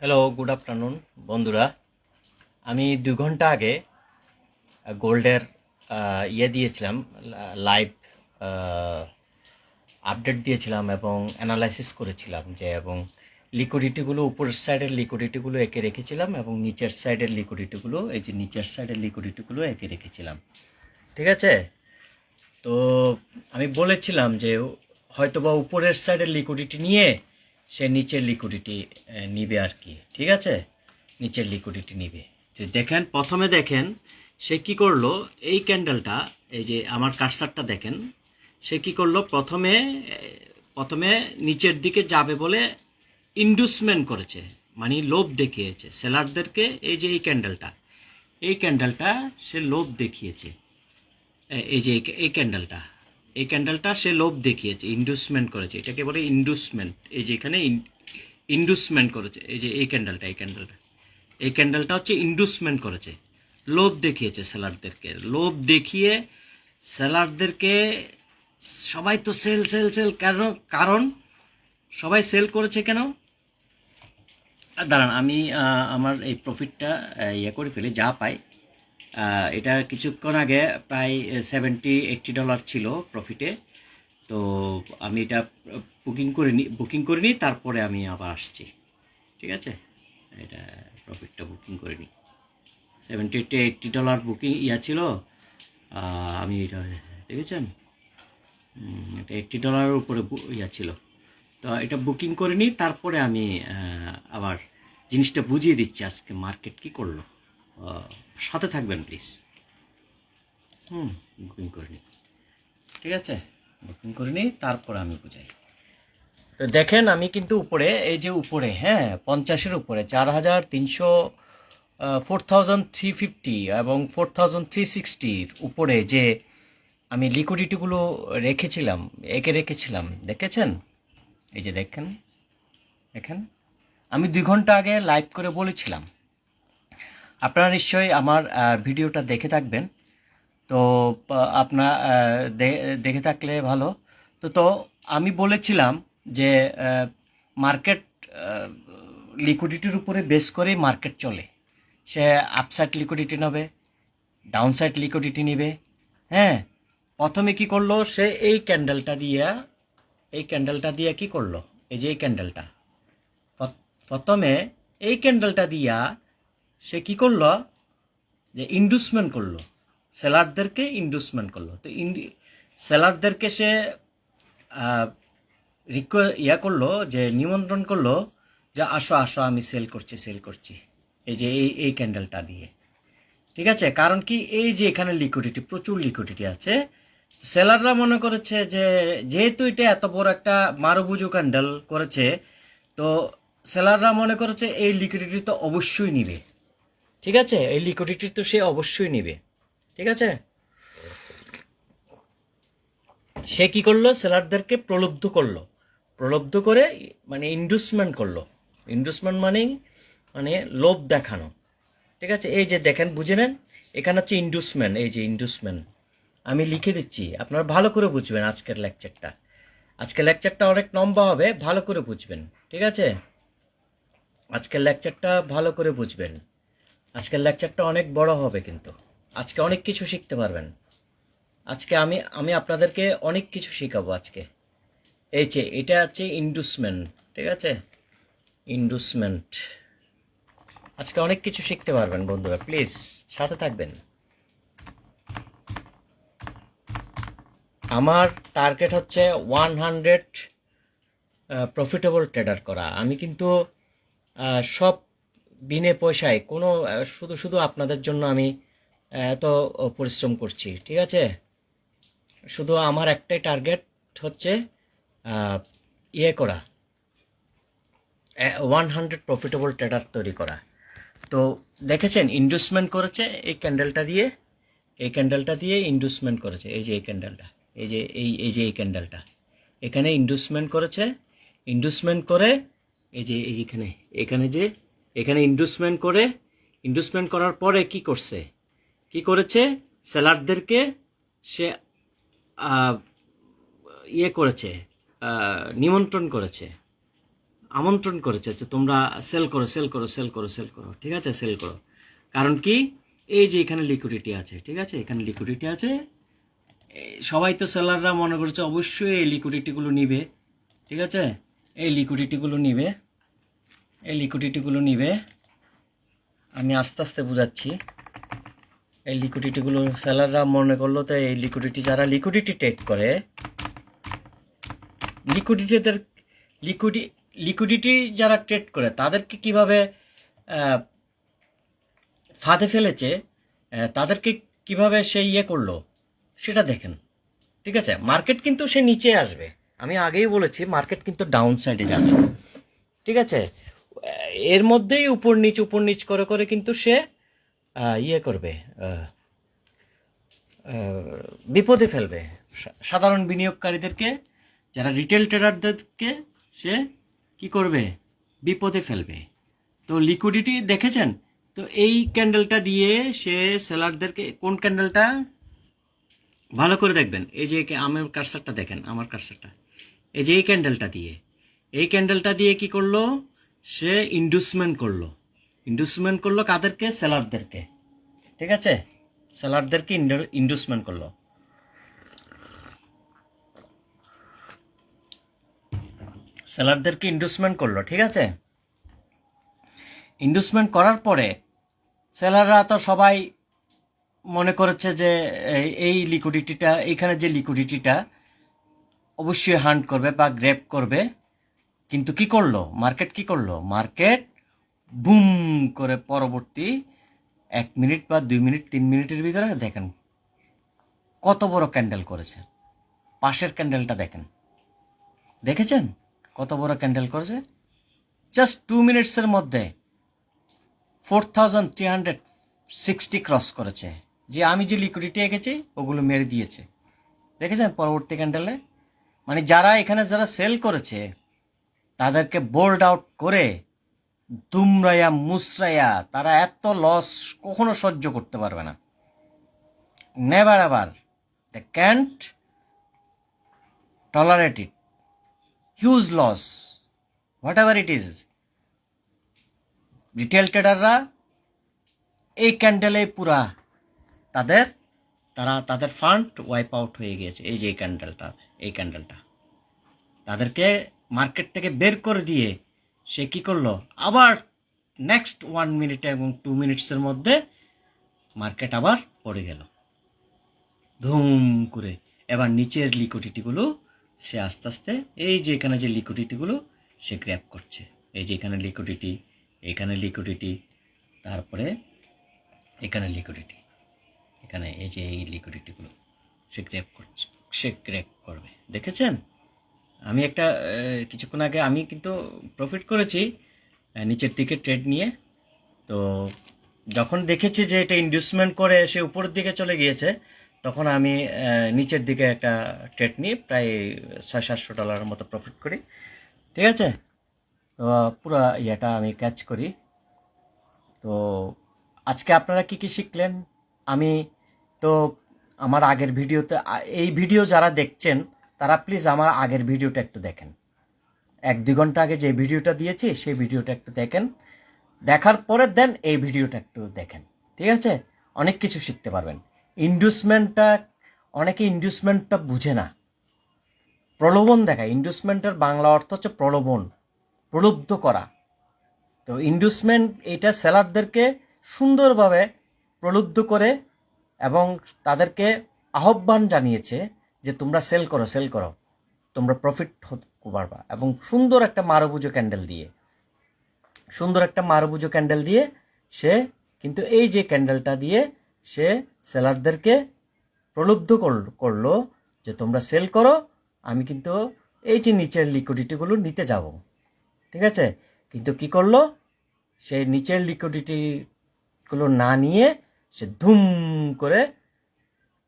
Hello, good afternoon বন্ধুরা। আমি 2 ঘন্টা আগে গোল্ডের দিয়েছিলাম, লাইভ আপডেট দিয়েছিলাম এবং অ্যানালাইসিস করেছিলাম যে, এবং লিকুইডিটিগুলো উপরের সাইডের লিকুইডিটিগুলো এঁকে রেখেছিলাম এবং নিচের সাইডের লিকুইডিটিগুলো, এই যে নিচের সাইডের লিকুইডিটিগুলো এঁকে রেখেছিলাম। ঠিক আছে? তো আমি বলেছিলাম যে হয়তোবা উপরের সাইডের লিকুইডিটি নিয়ে সে নিচের লিকুইডিটি নিবে আর কি। ঠিক আছে, নিচের লিকুইডিটি নিবে। যে দেখেন, প্রথমে দেখেন সে কি করলো। এই ক্যান্ডেলটা, এই যে আমার কার্সারটা দেখেন, সে কি করলো, প্রথমে প্রথমে নিচের দিকে যাবে বলে ইন্ডুসমেন্ট করেছে, মানে লোভ দেখিয়েছে সেলারদেরকে। এই যে এই ক্যান্ডেলটা সে লোভ দেখিয়েছে। এই যে এই ক্যান্ডেলটা সে লোভ দেখিয়েছে, ইন্ডুসমেন্ট করেছে, এটাকে বলে ইন্ডুসমেন্ট। এই যে এখানে ইন্ডুসমেন্ট করেছে, এই যে এই ক্যান্ডেলটা হচ্ছে ইন্ডুসমেন্ট করেছে, লোভ দেখিয়েছে সেলারদেরকে। লোভ দেখিয়ে সেলারদেরকে, সবাই তো সেল সেল সেল, কারণ সবাই সেল করেছে কেন? দাঁড়ান, আমি আমার এই প্রফিটটা করে ফেলি, যা পাই। এটা কিছুক্ষণ আগে প্রায় $70-80 ছিল প্রফিটে। তো আমি এটা বুকিং করিনি, তারপরে আমি আবার আসছি। ঠিক আছে, এটা প্রফিটটা বুকিং করিনি। $70-80 বুকিং ছিল। আমি এটা দেখেছেন, এটা $80 উপরে ছিল। তো এটা বুকিং করিনি, তারপরে আমি আবার জিনিসটা বুঝিয়ে দিচ্ছি আজকে মার্কেট কি করলো। সাথে থাকবেন প্লিজ। বুকিং করিনি, ঠিক আছে, বুকিং করিনি, তারপর আমি বুঝাই। তো দেখেন, আমি কিন্তু উপরে, এই যে উপরে, হ্যাঁ, 50-এর উপরে 4300, 4350 এবং 4360 উপরে যে আমি লিকুইডিটিগুলো রেখেছিলাম, এঁকে রেখেছিলাম, দেখেছেন? এই যে দেখেন, আমি 2 ঘন্টা আগে লাইভ করে বলেছিলাম। আপনারা নিশ্চয়ই আমার ভিডিওটা দেখে থাকবেন। তো আপনার দেখে থাকলে ভালো। তো আমি বলেছিলাম যে মার্কেট লিকুইডিটির উপরে বেস করেই মার্কেট চলে। সে আপসাইড লিকুইডিটি নেবে, ডাউনসাইড লিকুইডিটি নেবে। হ্যাঁ, প্রথমে কি করলো সে, এই ক্যান্ডেলটা দিয়ে কি করলো, এই যে এই ক্যান্ডেলটা, প্রথমে এই ক্যান্ডেলটা দিয়া সে কি করলো, যে ইন্ডুসমেন্ট করলো, সেলারদেরকে ইন্ডুসমেন্ট করলো। তো সেলারদেরকে সে করলো, যে নিমন্ত্রণ করলো যে আসো আসো, আমি সেল করছি, এই যে এই ক্যান্ডেলটা দিয়ে। ঠিক আছে, কারণ কি, এই যে এখানে লিকুইডিটি, প্রচুর লিকুইডিটি আছে। সেলাররা মনে করেছে যে যেহেতু এটা এত বড় একটা মারুবুজু ক্যান্ডেল করেছে, তো সেলাররা মনে করেছে এই লিকুইডিটি তো অবশ্যই নিবে। ঠিক আছে, এই লিকুইডিটি তো সে অবশ্যই নিবে। ঠিক আছে, সে কি করলো, সেলারদেরকে প্রলুব্ধ করে, মানে ইন্ডুসমেন্ট করলো। ইন্ডুসমেন্ট মানে লোভ দেখানো। ঠিক আছে, এই যে দেখেন, বুঝে নেন, এখানে হচ্ছে ইন্ডুসমেন্ট। এই যে ইন্ডুসমেন্ট আমি লিখে দিচ্ছি, আপনারা ভালো করে বুঝবেন। আজকের লেকচারটা অনেক লম্বা হবে, ভালো করে বুঝবেন। ঠিক আছে, আজকের লেকচারটা ভালো করে বুঝবেন। আজকের লেকচারটা অনেক বড় হবে, কিন্তু আজকে অনেক কিছু শিখতে পারবেন। আজকে আমি আপনাদেরকে অনেক কিছু শেখাবো আজকে। এই যে এটা হচ্ছে ইন্ডুসমেন্ট। ঠিক আছে, ইন্ডুসমেন্ট, আজকে অনেক কিছু শিখতে পারবেন বন্ধুরা, প্লিজ সাথে থাকবেন। আমার টার্গেট হচ্ছে 100 প্রফিটেবল ট্রেডার করা। আমি কিন্তু সব বিনে পয়সায়, কোনো শুধু আপনাদের জন্য আমি এত পরিশ্রম করছি। ঠিক আছে, শুধু আমার একটাই টার্গেট হচ্ছে করা, 100 প্রফিটেবল ট্রেডার তৈরি করা। তো দেখেছেন, ইন্ডুসমেন্ট করেছে এই ক্যান্ডেলটা দিয়ে ইন্ডুসমেন্ট করেছে। এই যে এই ক্যান্ডেলটা, এই ক্যান্ডেলটা এখানে ইন্ডুসমেন্ট করেছে। ইন্ডুসমেন্ট করে, এই যে এখানে ইন্ডুসমেন্ট করার পরে কি করেছে, সেলারদেরকে সে করেছে, নিমন্ত্রণ করেছে। আমন্ত্রণ করেছে যে তোমরা সেল করো, ঠিক আছে, সেল করো। কারণ কি, এই যে এখানে লিকুইডিটি আছে, ঠিক আছে, এখানে লিকুইডিটি আছে। সবাই তো সেলাররা মনে করছে অবশ্যই এই লিকুইডিটিগুলো নিবে, ঠিক আছে, এই লিকুইডিটিগুলো নিবে। আমি আস্তে আস্তে বুঝাচ্ছি। এই লিকুইডিটিগুলো সেলাররা মনে করলো, তো এই লিকুইডিটি, যারা লিকুইডিটি ট্রেড করে, লিকুইডিটি যারা ট্রেড করে তাদেরকে কিভাবে ফাঁদে ফেলেছে, তাদেরকে কিভাবে সে করলো সেটা দেখেন, ঠিক আছে। মার্কেট কিন্তু সে নিচে আসবে, আমি আগেই বলেছি মার্কেট কিন্তু ডাউন সাইডে যাবে, ঠিক আছে। এর মধ্যেই উপর নিচ করে করে কিন্তু সে করবে, বিপদে ফেলবে সাধারণ বিনিয়োগকারীদেরকে, যারা রিটেল ট্রেডারদেরকে সে কি করবে, বিপদে ফেলবে। তো লিকুইডিটি দেখেছেন তো, এই ক্যান্ডেলটা দিয়ে সে সেলারদেরকে, কোন ক্যান্ডেলটা ভালো করে দেখবেন, এই যে আমার কার্সারটা দেখেন, আমার কার্সারটা, এই যে এই ক্যান্ডেলটা দিয়ে কি করলো, সে ইন্ডুসমেন্ট করলো কাদেরকে, সেলারদেরকে, ঠিক আছে, সেলারদেরকে ইন্ডুসমেন্ট করলো। ঠিক আছে। ইন্ডুসমেন্ট করার পরে সেলাররা তো সবাই মনে করেছে যে এই লিকুইডিটিটা, এইখানে যে লিকুইডিটিটা অবশ্যই হান্ট করবে বা গ্র্যাব করবে। কিন্তু কি করলো মার্কেট বুম করে পরবর্তী 1 মিনিট বা 2 মিনিট 3 মিনিটের ভিতরে দেখেন কত বড় ক্যান্ডেল করেছে। পাশের ক্যান্ডেলটা দেখেছেন কত বড় ক্যান্ডেল করেছে, জাস্ট 2 মিনিটসের মধ্যে 4360 ক্রস করেছে। যে আমি যে লিকুইডিটি এঁকেছি ওগুলো মেরে দিয়েছে, দেখেছেন পরবর্তী ক্যান্ডেলে। মানে যারা সেল করেছে তাদেরকে বোল্ড আউট করে দুমরাইয়া মুসরাইয়া, তারা এত লস কখনো সহ্য করতে পারবে না, never ever, they can't tolerate it, huge loss, whatever it is. Retail ট্রেডাররা এই ক্যান্ডেলে পুরা তাদের ফান্ড ওয়াইপ আউট হয়ে গিয়েছে। এই যে এই ক্যান্ডেলটা তাদেরকে মার্কেট থেকে বের করে দিয়ে সে কি করলো, আবার নেক্সট 1 মিনিট এবং 2 মিনিটসের মধ্যে মার্কেট আবার পড়ে গেল ধুম করে। এবার নিচের লিকুইডিটিগুলো সে আস্তে আস্তে, এই যে এখানে যে লিকুইডিটিগুলো সে গ্র্যাব করছে, এই যে এখানে লিকুইডিটি, তারপরে এখানে লিকুইডিটি, এখানে এই যে এই লিকুইডিটিগুলো সে গ্র্যাব করবে। দেখেছেন, আমি একটা কিছুক্ষণ আগে আমি কিন্তু প্রফিট করেছি নিচের দিকে ট্রেড নিয়ে। তো যখন দেখেছি যে এটা ইনভেস্টমেন্ট করে সে উপরের দিকে চলে গিয়েছে, তখন আমি নিচের দিকে একটা ট্রেড নিয়ে প্রায় $600-700 মতো প্রফিট করি, ঠিক আছে। তো পুরো ইয়েটা আমি ক্যাচ করি। তো আজকে আপনারা কি কি শিখলেন, আমি তো আমার আগের ভিডিওতে, এই ভিডিও যারা দেখছেন তারা প্লিজ আমার আগের ভিডিওটা একটু দেখেন। 1-2 ঘন্টা আগে যে ভিডিওটা দিয়েছি সেই ভিডিওটা একটু দেখেন, দেখার পরে দেন এই ভিডিওটা একটু দেখেন, ঠিক আছে। অনেক কিছু শিখতে পারবেন। অনেকে ইন্ডুসমেন্টটা বুঝে না, প্রলোভন দেখায়। ইন্ডুসমেন্টের বাংলা অর্থ হচ্ছে প্রলোভন, প্রলুব্ধ করা। তো ইন্ডুসমেন্ট এটা সেলারদেরকে সুন্দরভাবে প্রলুব্ধ করে এবং তাদেরকে আহ্বান জানিয়েছে যে তোমরা সেল করো, তোমরা প্রফিট পারবা। এবং সুন্দর একটা মারুবুজো ক্যান্ডেল দিয়ে সে কিন্তু এই যে ক্যান্ডেলটা দিয়ে সে সেলারদেরকে প্রলুব্ধ করলো যে তোমরা সেল করো, আমি কিন্তু এই যে নিচের লিকুইডিটিগুলো নিতে যাব, ঠিক আছে। কিন্তু কি করলো, সেই নিচের লিকুইডিটিগুলো না নিয়ে সে ধুম করে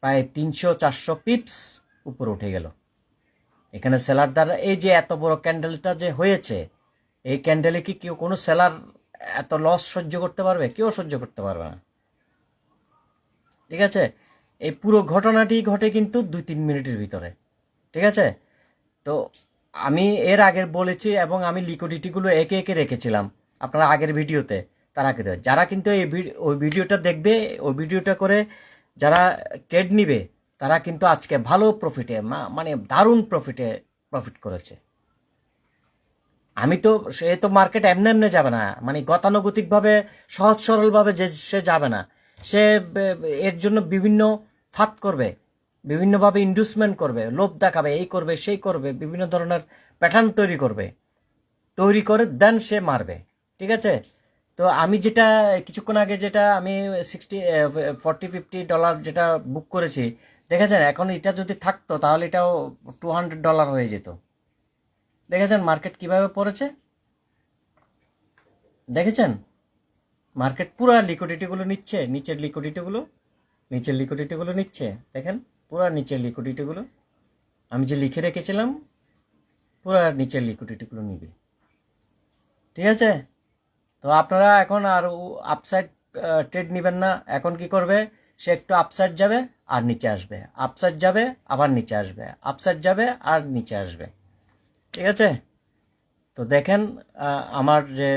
প্রায় 300-400 পিপস উপরে উঠে গেল। এখানে সেলার দ্বারা এই যে এত বড় ক্যান্ডেলটা যে হয়েছে, এই ক্যান্ডেলে কি কেউ, কোনো সেলার এত লস সহ্য করতে পারবে? কেউ সহ্য করতে পারবে না, ঠিক আছে। এই পুরো ঘটনাটি ঘটে কিন্তু 2-3 মিনিটের ভিতরে, ঠিক আছে। তো আমি এর আগে বলেছি এবং আমি লিকুইডিটিগুলো একে একে রেখেছিলাম আপনারা আগের ভিডিওতে। তারা কিন্তু যারা কিন্তু ওই ভিডিওটা দেখবে, ওই ভিডিওটা করে যারা ট্রেড নিবে, তারা কিন্তু আজকে ভালো প্রফিটে, মানে দারুণ প্রফিট করেছে। আমি তো, সে তো মার্কেট এমনি এমনি যাবে না, মানে গতানুগতিকভাবে সহজ সরলভাবে যে সে যাবে না। সে এর জন্য বিভিন্ন ফাঁদ করবে, বিভিন্নভাবে ইনভেস্টমেন্ট করবে, লোভ দেখাবে, এই করবে সেই করবে, বিভিন্ন ধরনের প্যাটার্ন তৈরি করে দেন সে মারবে। ঠিক আছে? তো আমি যেটা কিছুক্ষণ আগে যেটা আমি 40-50 ডলার যেটা বুক করেছি, দেখেছেন এখন এটা যদি থাকতো তাহলে এটাও $200 হয়ে যেত। দেখেছেন মার্কেট কিভাবে পড়েছে? দেখেছেন মার্কেট পুরা লিকুইডিটিগুলো নিচ্ছে, নিচের লিকুইডিটিগুলো নিচ্ছে। দেখেন পুরা নিচের লিকুইডিটিগুলো আমি যে লিখে রেখেছিলাম, পুরা নিচের লিকুইডিটিগুলো নিবে। ঠিক আছে? তো আপনারা এখন আর আপসাইড ট্রেড নেবেন না। এখন কি করবে? সে একটু আপসাইড যাবে আর নিচে আসবে, আপসাইড যাবে আবার নিচে আসবে, আপসাইড যাবে আর নিচে আসবে। ঠিক আছে? তো দেখেন আমার যে